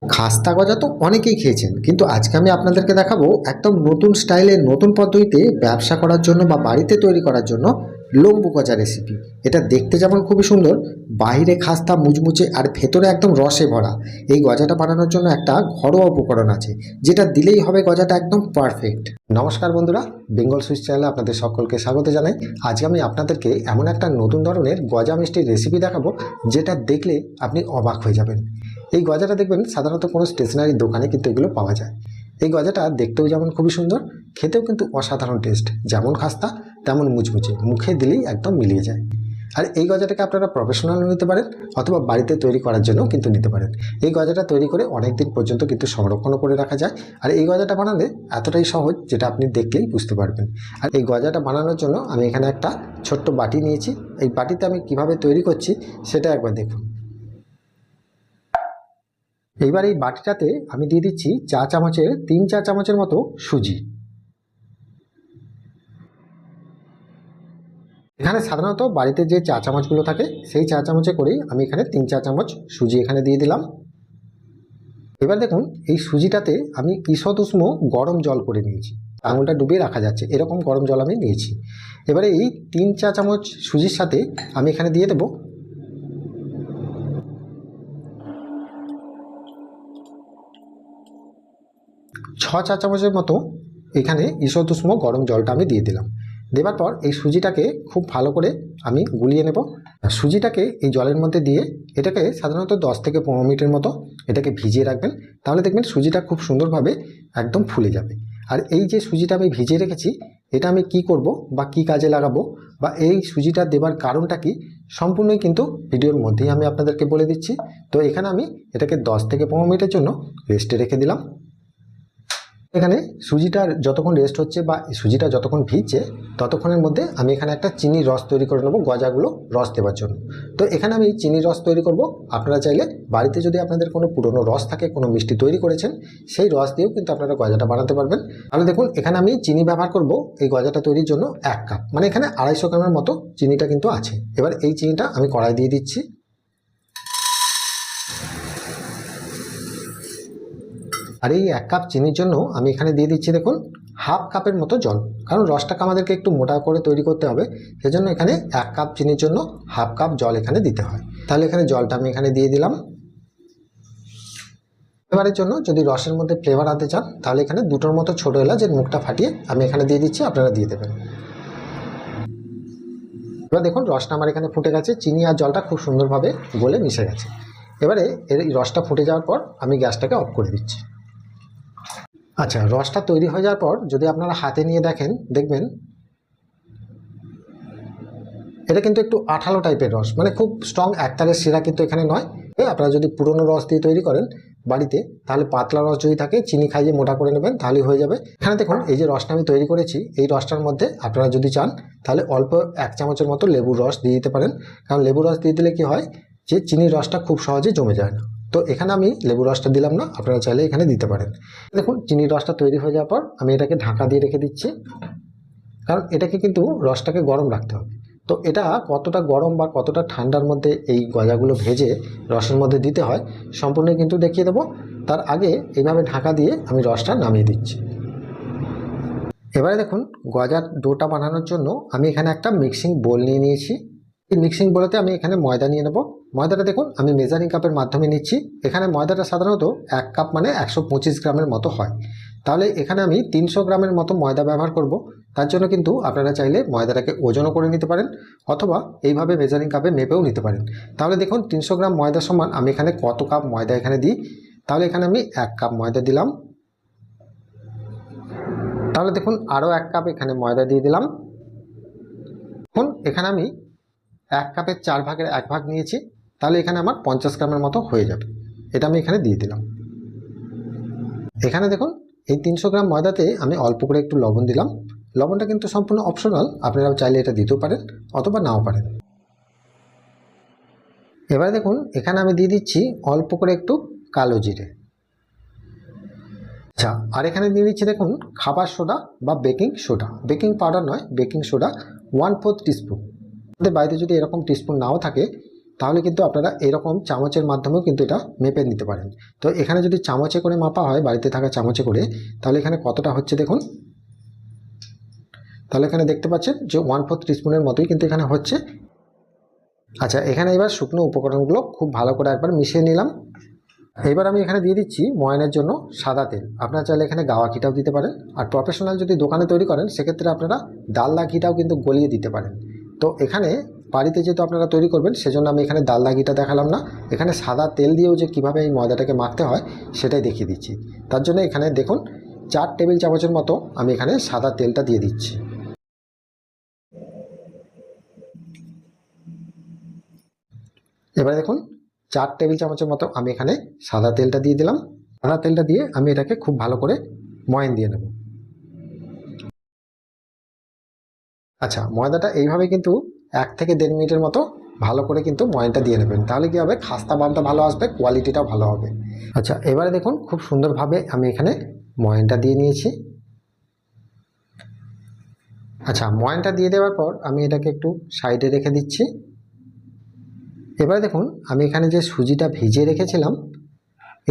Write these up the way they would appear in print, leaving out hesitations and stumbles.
খাস্তা গজা তো অনেকেই খেয়েছেন, কিন্তু আজকে আমি আপনাদেরকে দেখাবো একদম নতুন স্টাইলে নতুন পদ্ধতিতে ব্যবসা করার জন্য বা বাড়িতে তৈরি করার জন্য লম্বু গজা রেসিপি। এটা দেখতে যেমন খুবই সুন্দর, বাইরে খাস্তা মুচমুচে আর ভেতরে একদম রসে ভরা। এই গজাটা বানানোর জন্য একটা ঘরোয়া উপকরণ আছে, যেটা দিলেই হবে গজাটা একদম পারফেক্ট। নমস্কার বন্ধুরা, বেঙ্গল সুইট চ্যানেলে আপনাদের সকলকে স্বাগত জানাই। আজকে আমি আপনাদেরকে এমন একটা নতুন ধরনের গজা মিষ্টির রেসিপি দেখাবো, যেটা দেখলে আপনি অবাক হয়ে যাবেন। এই গজাটা দেখবেন সাধারণত কোনো স্টেশনারি দোকানে কিন্তু এগুলো পাওয়া যায়। এই গজাটা দেখতেও যেমন খুবই সুন্দর, খেতেও কিন্তু অসাধারণ টেস্ট। যেমন খাস্তা তেমন মুচমুচে, মুখে দিলেই একদম মিলিয়ে যায়। আর এই গজাটাকে আপনারা প্রফেশনালও নিতে পারেন, অথবা বাড়িতে তৈরি করার জন্য কিন্তু নিতে পারেন। এই গজাটা তৈরি করে অনেক দিন পর্যন্ত কিন্তু সংরক্ষণও করে রাখা যায়। আর এই গজাটা বানালে এতটাই সহজ, যেটা আপনি দেখলেই বুঝতে পারবেন। আর এই গজাটা বানানোর জন্য আমি এখানে একটা ছোট্ট বাটি নিয়েছি। এই বাটিতে আমি কিভাবে তৈরি করছি সেটা একবার দেখুন। এইবার এই বাটিটাতে আমি দিয়ে দিচ্ছি চা চামচের 3-4 চামচের মতো সুজি। এখানে সাধারণত বাড়িতে যে চা চামচগুলো থাকে সেই চা চামচে করেই আমি এখানে 3-4 চামচ সুজি এখানে দিয়ে দিলাম। এবার দেখুন, এই সুজিটাতে আমি ঈষৎ উষ্ণ গরম জল করে নিয়েছি। আঙুলটা ডুবিয়ে রাখা যাচ্ছে এরকম গরম জল আমি নিয়েছি। এবারে এই 3-4 চামচ সুজির সাথে আমি এখানে দিয়ে দেবো 6-4 চামচের মতো এখানে ঈষৎ উষ্ণ গরম জলটা আমি দিয়ে দিলাম। দেওয়ার পর এই সুজিটাকে খুব ভালো করে আমি গুলিয়ে নেব। সুজিটাকে এই জলের মধ্যে দিয়ে এটাকে সাধারণত 10 থেকে 15 মিনিটের মতো এটাকে ভিজিয়ে রাখবেন। তাহলে দেখবেন সুজিটা খুব সুন্দরভাবে একদম ফুলে যাবে। আর এই যে সুজিটা আমি ভিজিয়ে রেখেছি, এটা আমি কি করব বা কি কাজে লাগাবো বা এই সুজিটা দেবার কারণটা কি, সম্পূর্ণই কিন্তু ভিডিওর মধ্যেই আমি আপনাদেরকে বলে দিচ্ছি। তো এখানে আমি এটাকে 10 থেকে 15 মিনিটের জন্য রেস্টে রেখে দিলাম। এখানে সুজিটার যতক্ষণ রেস্ট হচ্ছে বা সুজিটা যতক্ষণ ভিজছে, ততক্ষণের মধ্যে আমি এখানে একটা চিনির রস তৈরি করে নেবো গজাগুলো রস দেওয়ার জন্য। তো এখানে আমি চিনির রস তৈরি করব। আপনারা চাইলে বাড়িতে যদি আপনাদের কোনো পুরনো রস থাকে, কোনো মিষ্টি তৈরি করেছেন, সেই রস দিয়েও কিন্তু আপনারা গজাটা বানাতে পারবেন। তাহলে দেখুন, এখানে আমি চিনি ব্যবহার করব এই গজাটা তৈরির জন্য 1 কাপ, মানে এখানে 250 গ্রামের মতো চিনিটা কিন্তু আছে। এবার এই চিনিটা আমি কড়াই দিয়ে দিচ্ছি। আর এই 1 কাপ চিনির জন্য আমি এখানে দিয়ে দিচ্ছি দেখুন হাফ কাপের মতো জল। কারণ রসটাকে আমাদেরকে একটু মোটা করে তৈরি করতে হবে, সেজন্য এখানে 1 কাপ চিনির জন্য হাফ কাপ জল এখানে দিতে হয়। তাহলে এখানে জলটা আমি এখানে দিয়ে দিলাম। ফ্লেভারের জন্য যদি রসের মধ্যে ফ্লেভার আনতে চান, তাহলে এখানে 2টোর মতো ছোটো এলাচের মুখটা ফাটিয়ে আমি এখানে দিয়ে দিচ্ছি, আপনারা দিয়ে দেবেন। এবার দেখুন, রসটা আমার এখানে ফুটে গেছে, চিনি আর জলটা খুব সুন্দরভাবে গলে মিশে গেছে। এবারে এই রসটা ফুটে যাওয়ার পর আমি গ্যাসটাকে অফ করে দিচ্ছি। আচ্ছা, রসটা তৈরি হয়ে যাওয়ার পর যদি আপনারা হাতে নিয়ে দেখবেন এটা কিন্তু একটু আঠালো টাইপের রস, মানে খুব স্ট্রং একতারের শিরা কিন্তু এখানে নয়। আপনারা যদি পুরনো রস দিয়ে তৈরি করেন বাড়িতে, তাহলে পাতলা রস যদি থাকে চিনি খাইয়ে মোটা করে নেবেন, তাহলেই হয়ে যাবে। এখানে দেখুন, এই যে রসটা আমি তৈরি করেছি, এই রসটার মধ্যে আপনারা যদি চান তাহলে অল্প 1 চামচের মতো লেবুর রস দিয়ে দিতে পারেন। কারণ লেবুর রস দিয়ে দিলে কি হয়, যে চিনির রসটা খুব সহজে জমে যায় না। তো এখানে আমি লেবুর রসটা দিলাম না, আপনারা চাইলে এখানে দিতে পারেন। দেখুন, চিনির রসটা তৈরি হয়ে যাওয়ার পর আমি এটাকে ঢাকা দিয়ে রেখে দিচ্ছি, কারণ এটাকে কিন্তু রসটাকে গরম রাখতে হবে। তো এটা কতটা গরম বা কতটা ঠান্ডার মধ্যে এই গজাগুলো ভেজে রসের মধ্যে দিতে হয় সম্পূর্ণ কিন্তু দেখিয়ে দেবো। তার আগে এইভাবে ঢাকা দিয়ে আমি রসটা নামিয়ে দিচ্ছি। এবারে দেখুন, গজার ডোটা বানানোর জন্য আমি এখানে একটা মিক্সিং বোল নিয়ে নিয়েছি। এই মিক্সিং বোলেতে আমি এখানে ময়দা নিয়ে নেব। ময়দাটা দেখুন আমি মেজারিং কাপের মাধ্যমে নিচ্ছি। এখানে ময়দাটা সাধারণত 1 কাপ মানে 125 গ্রামের মতো হয়। তাহলে এখানে আমি 300 গ্রামের মতো ময়দা ব্যবহার করব। তার জন্য কিন্তু আপনারা চাইলে ময়দাটাকে ওজনও করে নিতে পারেন, অথবা এইভাবে মেজারিং কাপে মেপেও নিতে পারেন। তাহলে দেখুন 300 গ্রাম ময়দা সমান আমি এখানে কত কাপ ময়দা এখানে দিই। তাহলে এখানে আমি 1 কাপ ময়দা দিলাম। তাহলে দেখুন আরও 1 কাপ এখানে ময়দা দিয়ে দিলাম। এখন এখানে আমি 1 কাপের 4 ভাগের 1 ভাগ নিয়েছি, তাহলে এখানে আমার 50 গ্রামের মতো হয়ে যাবে। এটা আমি এখানে দিয়ে দিলাম। এখানে দেখুন, এই 300 গ্রাম ময়দাতে আমি অল্প করে একটু লবণ দিলাম। লবণটা কিন্তু সম্পূর্ণ অপশনাল, আপনারা চাইলে এটা দিতেও পারেন অথবা নাও পারেন। এবারে দেখুন, এখানে আমি দিয়ে দিচ্ছি অল্প করে একটু কালো জিরে। আচ্ছা, আর এখানে দিয়ে দিচ্ছি দেখুন খাবার সোডা বা বেকিং সোডা, বেকিং পাউডার নয়, বেকিং সোডা 1/4 টিস্পুন। আমাদের বাড়িতে যদি এরকম টিস্পুন নাও থাকে, তাহলে কিন্তু আপনারা এরকম চামচের মাধ্যমেও কিন্তু এটা মেপে নিতে পারেন। তো এখানে যদি চামচে করে মাপা হয়, বাড়িতে থাকা চামচে করে, তাহলে এখানে কতটা হচ্ছে দেখুন। তাহলে এখানে দেখতে পাচ্ছেন যে 1/4 টিস্পুনের মতোই কিন্তু এখানে হচ্ছে। আচ্ছা, এখানে এবার শুকনো উপকরণগুলো খুব ভালো করে একবার মিশিয়ে নিলাম। এবার আমি এখানে দিয়ে দিচ্ছি ময়ানের জন্য সাদা তেল। আপনারা চাইলে এখানে গাওয়া ঘিটাও দিতে পারেন, আর প্রফেশনাল যদি দোকানে তৈরি করেন সেক্ষেত্রে আপনারা ডালদা ঘিটাও কিন্তু গলিয়ে দিতে পারেন। তো এখানে বাড়িতে যেহেতু আপনারা তৈরি করবেন সেজন্য আমি এখানে ডালদা ঘিটা দেখালাম না, এখানে সাদা তেল দিয়েও যে কীভাবে এই ময়দাটাকে মাখতে হয় সেটাই দেখিয়ে দিচ্ছি। তার জন্য এখানে দেখুন 4 টেবিল চামচের মতো আমি এখানে সাদা তেলটা দিয়ে দিচ্ছি। এবারে দেখুন 4 টেবিল চামচের মতো আমি এখানে সাদা তেলটা দিয়ে দিলাম। সাদা তেলটা দিয়ে আমি এটাকে খুব ভালো করে ময়ান দিয়ে নেব। আচ্ছা, ময়দাটা এইভাবে কিন্তু 1 থেকে 1.5 মিনিটের মতো ভালো করে কিন্তু ময়ানটা দিয়ে নেবেন, তাহলে কি হবে, খাস্তা ভাবটা ভালো আসবে, কোয়ালিটিটাও ভালো হবে। আচ্ছা, এবারে দেখুন খুব সুন্দরভাবে আমি এখানে ময়ানটা দিয়ে নিয়েছি। আচ্ছা, ময়ানটা দিয়ে দেওয়ার পর আমি এটাকে একটু সাইডে রেখে দিচ্ছি। এবারে দেখুন আমি এখানে যে সুজিটা ভিজিয়ে রেখেছিলাম,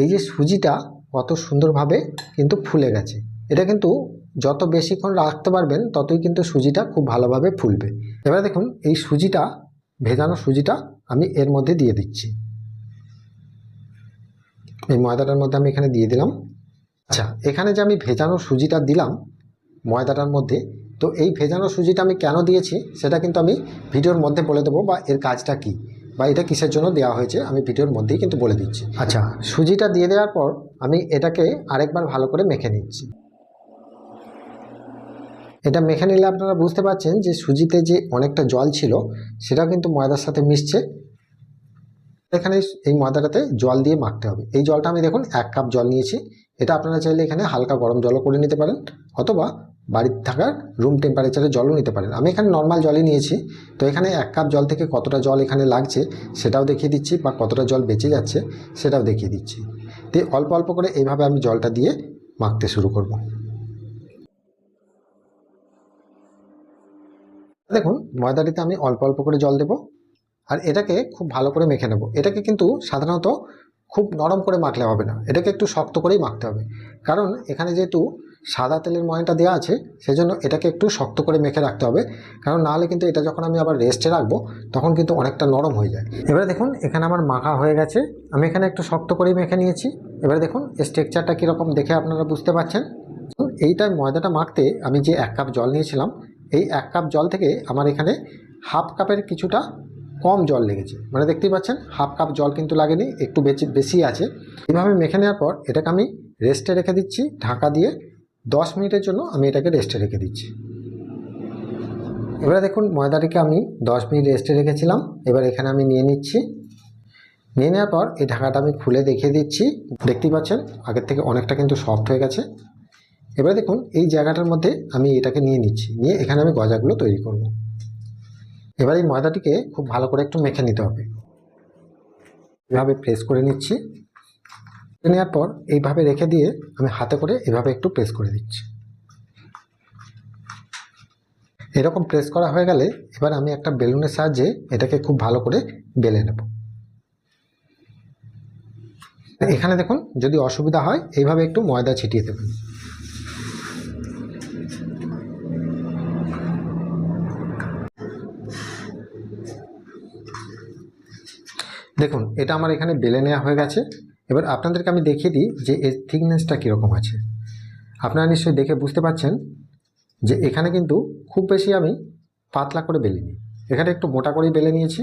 এই যে সুজিটা কত সুন্দরভাবে কিন্তু ফুলে গেছে। এটা কিন্তু যত বেশিক্ষণ রাখতে পারবেন ততই কিন্তু সুজিটা খুব ভালোভাবে ফুলবে। এবারে দেখুন এই সুজিটা, ভেজানো সুজিটা আমি এর মধ্যে দিয়ে দিচ্ছি। এই ময়দাটার মধ্যে আমি এখানে দিয়ে দিলাম। আচ্ছা, এখানে যে আমি ভেজানো সুজিটা দিলাম ময়দাটার মধ্যে, তো এই ভেজানো সুজিটা আমি কেন দিয়েছি সেটা কিন্তু আমি ভিডিওর মধ্যে বলে দেবো, বা এর কাজটা কি, বা এটা কিসের জন্য দেওয়া হয়েছে আমি ভিডিওর মধ্যেই কিন্তু বলে দিচ্ছি। আচ্ছা, সুজিটা দিয়ে দেওয়ার পর আমি এটাকে আরেকবার ভালো করে মেখে নিচ্ছি। এটা মেখে নিলে আপনারা বুঝতে পারছেন যে সুজিতে যে অনেকটা জল ছিল সেটাও কিন্তু ময়দার সাথে মিশছে। এখানে এই ময়দাটাতে জল দিয়ে মাখতে হবে। এই জলটা আমি দেখুন 1 কাপ জল নিয়েছি। এটা আপনারা চাইলে এখানে হালকা গরম জলও করে নিতে পারেন, অথবা বাড়িতে থাকার রুম টেম্পারেচারে জলও নিতে পারেন। আমি এখানে নর্মাল জলই নিয়েছি। তো এখানে 1 কাপ জল থেকে কতটা জল এখানে লাগছে সেটাও দেখিয়ে দিচ্ছি, বা কতটা জল বেঁচে যাচ্ছে সেটাও দেখিয়ে দিচ্ছি। তো অল্প অল্প করে এইভাবে আমি জলটা দিয়ে মাখতে শুরু করব। দেখুন ময়দাটিতে আমি অল্প অল্প করে জল দেব, আর এটাকে খুব ভালো করে মেখে নেব। এটাকে কিন্তু সাধারণত খুব নরম করে মাখলে হবে না, এটাকে একটু শক্ত করেই মাখতে হবে, কারণ এখানে যেহেতু সাদা তেলের ময়ানটা দেওয়া আছে সেজন্য এটাকে একটু শক্ত করে মেখে রাখতে হবে, কারণ নাহলে কিন্তু এটা যখন আমি আবার রেস্টে রাখবো তখন কিন্তু অনেকটা নরম হয়ে যায়। এবারে দেখুন এখানে আমার মাখা হয়ে গেছে, আমি এখানে একটু শক্ত করেই মেখে নিয়েছি। এবারে দেখুন স্ট্রাকচারটা কীরকম দেখে আপনারা বুঝতে পারছেন। এইটা ময়দাটা মাখতে আমি যে 1 কাপ জল নিয়েছিলাম, এই 1 কাপ জল থেকে আমার এখানে হাফ কাপের কিছুটা কম জল লেগেছে, মানে দেখতেই পাচ্ছেন হাফ কাপ জল কিন্তু লাগেনি, একটু বেশি আছে। এইভাবে মেখে নেওয়ার পর এটাকে আমি রেস্টে রেখে দিচ্ছি ঢাকা দিয়ে। 10 মিনিটের জন্য আমি এটাকে রেস্টে রেখে দিচ্ছি। এবারে দেখুন ময়দাটিকে আমি 10 মিনিট রেস্টে রেখেছিলাম। এবার এখানে আমি নিয়ে নিচ্ছি। নিয়ে নেওয়ার পর এই ঢাকাটা আমি খুলে দেখিয়ে দিচ্ছি। দেখতেই পাচ্ছেন আগের থেকে অনেকটা কিন্তু সফট হয়ে গেছে। এবারে দেখুন এই জায়গাটার মধ্যে আমি এটাকে নিয়ে নিচ্ছি, নিয়ে এখানে আমি গজাগুলো তৈরি করব। এবার এই ময়দাটিকে খুব ভালো করে একটু মেখে নিতে হবে। এভাবে প্রেস করে নিচ্ছি। নেওয়ার পর এইভাবে রেখে দিয়ে আমি হাতে করে এভাবে একটু প্রেস করে দিচ্ছি। এরকম প্রেস করা হয়ে গেলে এবার আমি একটা বেলুনের সাহায্যে এটাকে খুব ভালো করে বেলে নেব। এখানে দেখুন যদি অসুবিধা হয় এইভাবে একটু ময়দা ছিটিয়ে দেবেন। দেখুন এটা আমার এখানে বেলে নেওয়া হয়ে গেছে। এবার আপনাদেরকে আমি দেখিয়ে দিই যে এর থিকনেসটা কীরকম আছে। আপনারা নিশ্চয়ই দেখে বুঝতে পারছেন যে এখানে কিন্তু খুব বেশি আমি পাতলা করে বেলিনি, এখানে একটু মোটা করেই বেলে নিয়েছি।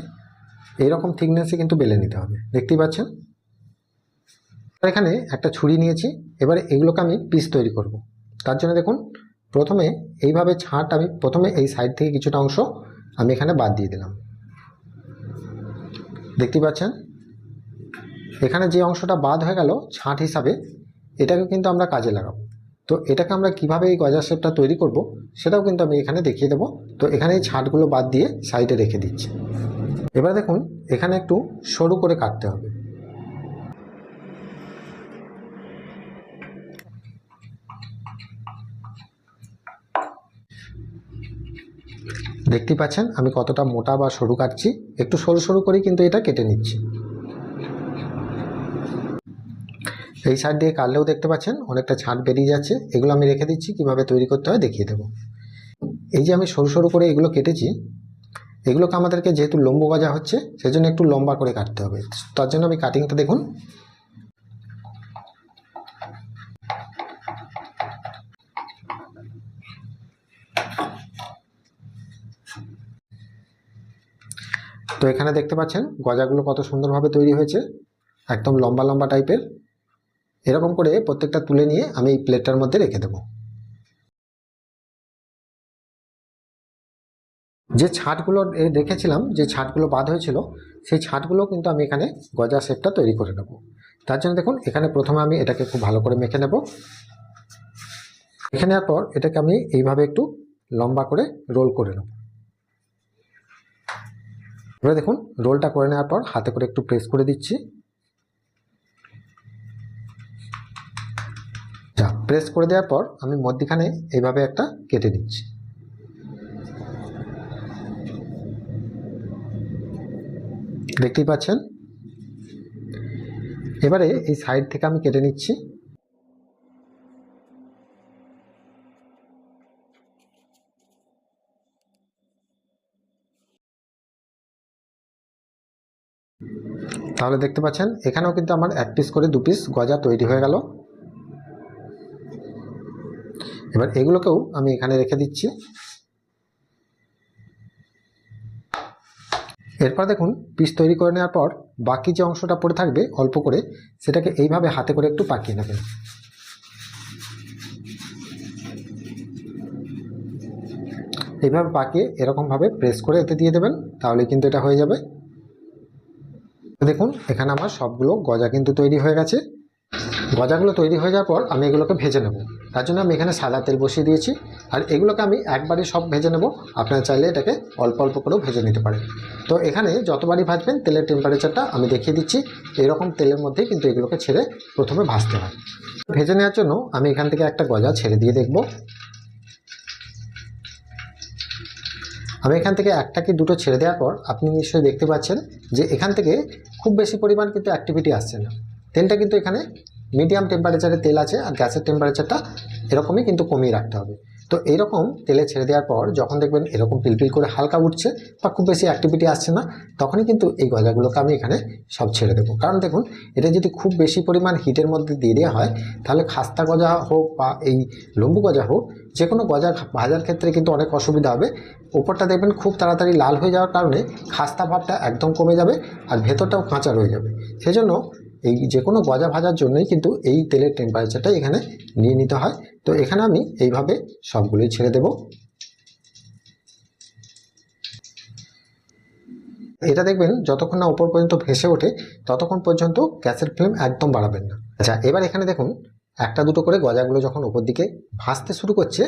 এইরকম থিকনেসে কিন্তু বেলে নিতে হবে, দেখতেই পাচ্ছেন। এখানে একটা ছুরি নিয়েছি, এবারে এগুলোকে আমি পিস তৈরি করব। তার জন্য দেখুন প্রথমে এইভাবে ছাঁট, আমি প্রথমে এই সাইড থেকে কিছুটা অংশ আমি এখানে বাদ দিয়ে দিলাম, দেখতেই পাচ্ছেন। এখানে যে অংশটা বাদ হয়ে গেল ছাঁট হিসাবে, এটাকে কিন্তু আমরা কাজে লাগাবো। তো এটাকে আমরা কিভাবে এই গজা শেপটা তৈরি করব সেটাও কিন্তু আমি এখানে দেখিয়ে দেবো। তো এখানে এই ছাঁটগুলো বাদ দিয়ে সাইডে রেখে দিচ্ছি। এবার দেখুন এখানে একটু সরু করে কাটতে হবে। দেখতে পাচ্ছেন আমি কতটা মোটা বা সরু কাটছি, একটু সরু সরু করেই কিন্তু এটা কেটে নিচ্ছি। এই সাইড দিয়ে কাটলেও দেখতে পাচ্ছেন অনেকটা ছাঁট বেরিয়ে যাচ্ছে। এগুলো আমি রেখে দিচ্ছি, কিভাবে তৈরি করতে হয় দেখিয়ে দেবো। এই যে আমি সরু সরু করে এগুলো কেটেছি, এগুলোকে আমাদেরকে যেহেতু লম্বু গজা হচ্ছে সেজন্য একটু লম্বা করে কাটতে হবে। তার জন্য আমি কাটিংটা দেখুন। তো এখানে দেখতে পাচ্ছেন গজাগুলো কত সুন্দরভাবে তৈরি হয়েছে, একদম লম্বা লম্বা টাইপের। এরকম করে প্রত্যেকটা তুলে নিয়ে আমি এই প্লেটটার মধ্যে রেখে দেবো। যে ছাঁটগুলো রেখেছিলাম, যে ছাঁটগুলো বাদ হয়েছিল, সেই ছাঁটগুলো কিন্তু আমি এখানে গজা শেপটা তৈরি করে নেব। তার জন্য দেখুন এখানে প্রথমে আমি এটাকে খুব ভালো করে মেখে নেব। মেখে নেওয়ার পর এটাকে আমি এইভাবে একটু লম্বা করে রোল করে নেব। এবার দেখুন রোলটা করে নেওয়ার পর হাতে করে একটু প্রেস করে দিচ্ছি। প্রেস করে দেওয়ার পর আমি মধ্যখানে এইভাবে একটা কেটে দিচ্ছি। দেখতেই পাচ্ছেন। এবারে এই সাইড থেকে আমি কেটে নিচ্ছি। তাহলে দেখতে পাচ্ছেন এখানেও কিন্তু আমার এক পিস করে 2 পিস গজা তৈরি হয়ে গেল। এবার এগুলোকেও আমি এখানে রেখে দিচ্ছি। এরপর দেখুন পিস তৈরি করে নেওয়ার পর বাকি যে অংশটা পড়ে থাকবে অল্প করে, সেটাকে এইভাবে হাতে করে একটু পাকিয়ে নেবেন। এইভাবে পাকিয়ে এরকমভাবে প্রেস করে এতে দিয়ে দেবেন, তাহলে কিন্তু এটা হয়ে যাবে। দেখুন এখানে আমার সবগুলো গজা কিন্তু তৈরি হয়ে গেছে। গজাগুলো তৈরি হয়ে যাওয়ার পর আমি এগুলোকে ভেজে নেব। তার জন্য আমি এখানে সাদা তেল বসিয়ে দিয়েছি। আর এগুলোকে আমি একবারই সব ভেজে নেব। আপনারা চাইলে এটাকে অল্প অল্প করেও ভেজে নিতে পারেন। তো এখানে যতবারই ভাজবেন তেলের টেম্পারেচারটা আমি দেখিয়ে দিচ্ছি। এরকম তেলের মধ্যেই কিন্তু এগুলোকে ছেড়ে প্রথমে ভাজতে হয়। ভেজে নেওয়ার জন্য আমি এখান থেকে একটা গজা ছেড়ে দিয়ে দেখব। আমি এখান থেকে একটা কি দুটো ছেড়ে দেওয়ার পর আপনি নিশ্চয়ই দেখতে পাচ্ছেন যে এখান থেকে খুব বেশি পরিমাণ কিন্তু অ্যাক্টিভিটি আসছে না। তেলটা কিন্তু এখানে মিডিয়াম টেম্পারেচারে তেল আছে, আর গ্যাসের টেম্পারেচারটা এরকমই কিন্তু কমিয়ে রাখতে হবে। তো এইরকম তেলে ছেড়ে দেওয়ার পর যখন দেখবেন এরকম পিলপিল করে হালকা উঠছে বা খুব বেশি অ্যাক্টিভিটি আসছে না, তখনই কিন্তু এই গজাগুলোকে আমি এখানে সব ছেড়ে দেবো। কারণ দেখুন এটা যদি খুব বেশি পরিমাণ হিটের মধ্যে দিয়ে দেওয়া হয়, তাহলে খাস্তা গজা হোক বা এই লম্বু গজা হোক, যে কোনো গজা ভাজার ক্ষেত্রে কিন্তু অনেক অসুবিধা হবে। ওপরটা দেখবেন খুব তাড়াতাড়ি লাল হয়ে যাওয়ার কারণে খাস্তা ভাবটা একদম কমে যাবে, আর ভেতরটাও কাঁচা রয়ে যাবে। সেজন্য এই যে কোনো গজা ভাজার জন্যই কিন্তু এই তেলের টেম্পারেচারটা এখানে নিয়ে নিতে হয়। তো এখানে আমি এইভাবে সবগুলোই ছেড়ে দেব। এটা দেখবেন যতক্ষণ না উপর পর্যন্ত ভেসে ওঠে ততক্ষণ পর্যন্ত গ্যাসের ফ্লেম একদম বাড়াবেন না। আচ্ছা, এবার এখানে দেখুন একটা দুটো করে গজাগুলো যখন উপর দিকে ভাসতে শুরু করছে,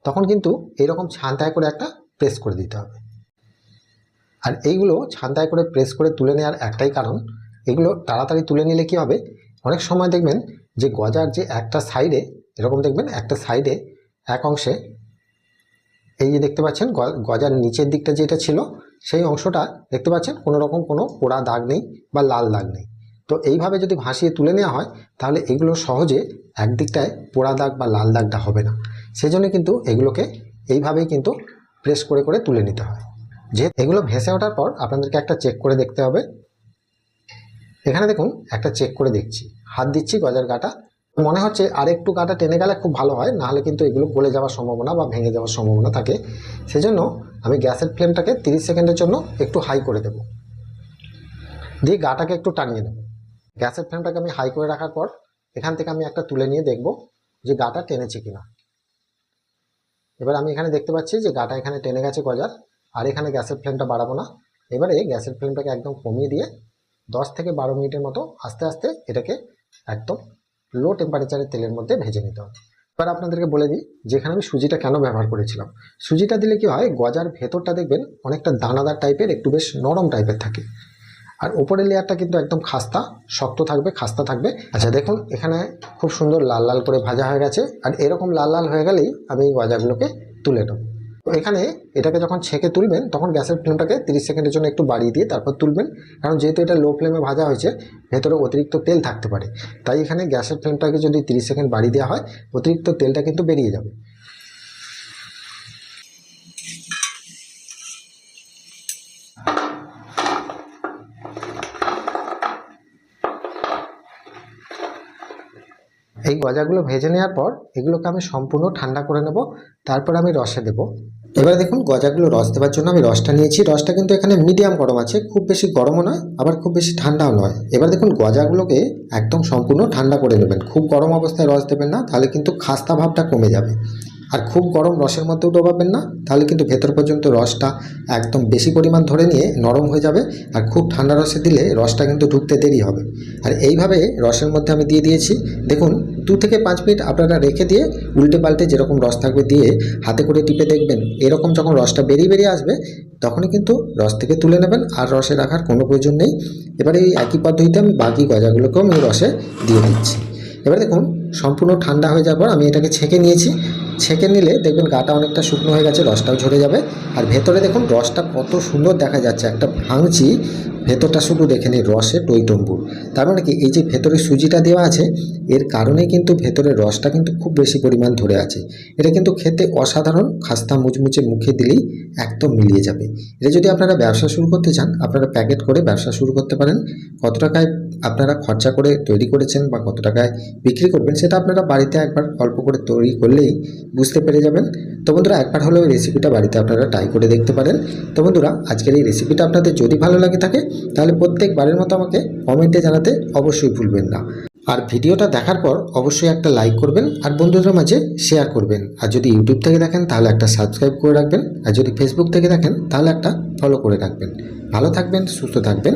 তখন কিন্তু এরকম ছান্তায় করে একটা প্রেস করে দিতে হবে। আর এইগুলো ছান্তায় করে প্রেস করে তুলে নেওয়ার একটাই কারণ, এগুলো তাড়াতাড়ি তুলে নিলে কি হবে, অনেক সময় দেখবেন যে গজার যে একটা সাইডে, এরকম দেখবেন একটা সাইডে এক অংশে এই যে দেখতে পাচ্ছেন গজার নিচের দিকটা যেটা ছিল সেই অংশটা দেখতে পাচ্ছেন কোনো রকম কোনো পোড়া দাগ নেই বা লাল দাগ নেই। তো এইভাবে যদি ভাসিয়ে তুলে নেওয়া হয় তাহলে এগুলো সহজে একদিকটায় পোড়া দাগ বা লাল দাগটা হবে না। সেজন্য কিন্তু এগুলোকে এইভাবেই কিন্তু প্রেস করে করে তুলে নিতে হয়। যে এগুলো ভেসে ওঠার পর আপনাদেরকে একটা চেক করে দেখতে হবে। এখানে দেখুন একটা চেক করে দেখছি, হাত দিচ্ছি গজার গাটা, মনে হচ্ছে আর একটু গাটা টেনে গেলে খুব ভালো হয়, নাহলে কিন্তু এগুলো গলে যাওয়ার সম্ভাবনা বা ভেঙে যাওয়ার সম্ভাবনা থাকে। সেজন্য আমি গ্যাসের ফ্লেমটাকে 30 সেকেন্ডের জন্য একটু হাই করে দেব, দিয়ে গাটাকে একটু টানিয়ে নেব। গ্যাসের ফ্লেমটাকে আমি হাই করে রাখার পর এখান থেকে আমি একটা তুলে নিয়ে দেখব যে গাটা টেনেছে কিনা। এবার আমি এখানে দেখতে পাচ্ছি যে গাটা এখানে টেনে গেছে গজার, আর এখানে গ্যাসের ফ্লেমটা বাড়াবো না। এবারে গ্যাসের ফ্লেমটাকে একদম কমিয়ে দিয়ে 10 থেকে 12 মিনিটের মতো আস্তে আস্তে এটাকে একদম লো টেম্পারেচারের তেলের মধ্যে ভেজে নিতে হবে। এবার আপনাদেরকে বলে দিই যেখানে আমি সুজিটা কেন ব্যবহার করেছিলাম। সুজিটা দিলে কি হয়, গজার ভেতরটা দেখবেন অনেকটা দানাদার টাইপের, একটু বেশ নরম টাইপের থাকে, আর উপরের লেয়ারটা কিন্তু একদম খাস্তা শক্ত থাকবে, খাস্তা থাকবে। আচ্ছা দেখুন এখানে খুব সুন্দর লাল লাল করে ভাজা হয়ে গেছে, আর এরকম লাল লাল হয়ে গেলেই আমি এই গজাগুলোকে তুলে নেব। তো এখানে এটাকে যখন ছেঁকে তুলবেন তখন গ্যাসের ফ্লেমটাকে 30 সেকেন্ডের জন্য একটু বাড়িয়ে দিয়ে তারপর তুলবেন, কারণ যেহেতু এটা লো ফ্লেমে ভাজা হয়েছে ভেতরে অতিরিক্ত তেল থাকতে পারে, তাই এখানে গ্যাসের ফ্লেমটাকে যদি 30 সেকেন্ড বাড়িয়ে দেওয়া হয় অতিরিক্ত তেলটা কিন্তু বেরিয়ে যাবে। এই গজাগুলো ভেজে নেওয়ার পর এগুলোকে আমি সম্পূর্ণ ঠান্ডা করে নেব, তারপর আমি রসে দেব। এবারে দেখুন গজাগুলো রস দেওয়ার জন্য আমি রসটা নিয়েছি। রসটা কিন্তু এখানে মিডিয়াম গরম আছে, খুব বেশি গরমও নয় আবার খুব বেশি ঠান্ডাও নয়। এবার দেখুন গজাগুলোকে একদম সম্পূর্ণ ঠান্ডা করে নেবেন, খুব গরম অবস্থায় রস দেবেন না, তাহলে কিন্তু খাস্তা ভাবটা কমে যাবে। আর খুব গরম রসের মধ্যেও ডোবাবেন না, তাহলে কিন্তু ভেতর পর্যন্ত রসটা একদম বেশি পরিমাণ ধরে নিয়ে নরম হয়ে যাবে। আর খুব ঠান্ডা রসে দিলে রসটা কিন্তু ঢুকতে দেরি হবে। আর এইভাবে রসের মধ্যে আমি দিয়ে দিয়েছি। দেখুন 2 থেকে 5 মিনিট আপনারা রেখে দিয়ে উল্টে পাল্টে যেরকম রস থাকবে দিয়ে হাতে করে টিপে দেখবেন, এরকম যখন রসটা বেরিয়ে আসবে তখনই কিন্তু রস থেকে তুলে নেবেন, আর রসে রাখার কোনো প্রয়োজন নেই। এবারে এই একই পদ্ধতিতে আমি বাকি গজাগুলোকেও আমি রসে দিয়ে দিচ্ছি। এবার দেখুন সম্পূর্ণ ঠান্ডা হয়ে যাওয়ার পর আমি এটাকে ছেঁকে নিয়েছি। ছেঁকে নিলে দেখবেন গাটা অনেকটা শুকনো হয়ে গেছে, রসটাও ঝরে যাবে। আর ভেতরে দেখুন রসটা কত সুন্দর দেখা যাচ্ছে, একটা ভাঙছি ভেতরটা শুধু দেখে নিই রসে টইটম্বুর। তার মানে কি এই যে ভেতরে সুজিটা দেওয়া আছে এর কারণে কিন্তু ভেতরের রসটা কিন্তু খুব বেশি পরিমাণ ধরে আছে। এটা কিন্তু খেতে অসাধারণ, খাস্তা মুচমুচে মুখে দিলেই একদম মিলিয়ে যাবে। এটা যদি আপনারা ব্যবসা শুরু করতে চান আপনারা প্যাকেট করে ব্যবসা শুরু করতে পারেন। কত টাকায় আপনারা খরচা করে তৈরি করেছেন বা কত টাকায় বিক্রি করবেন সেটা আপনারা বাড়িতে একবার অল্প করে তৈরি করলেই বুঝতে পেরে যাবেন। তো বন্ধুরা একবার হলেও এই রেসিপিটা বাড়িতে আপনারা ট্রাই করে দেখতে পারেন। তো বন্ধুরা আজকের এই রেসিপিটা আপনাদের যদি ভালো লাগে থাকে তাহলে প্রত্যেকবারের মতো আমাকে কমেন্টে জানাতে অবশ্যই ভুলবেন না। আর ভিডিওটা দেখার পর অবশ্যই একটা লাইক করবেন আর বন্ধুদের মাঝে শেয়ার করবেন। আর যদি ইউটিউব থেকে দেখেন তাহলে একটা সাবস্ক্রাইব করে রাখবেন, আর যদি ফেসবুক থেকে দেখেন তাহলে একটা ফলো করে রাখবেন। ভালো থাকবেন, সুস্থ থাকবেন,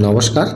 নমস্কার।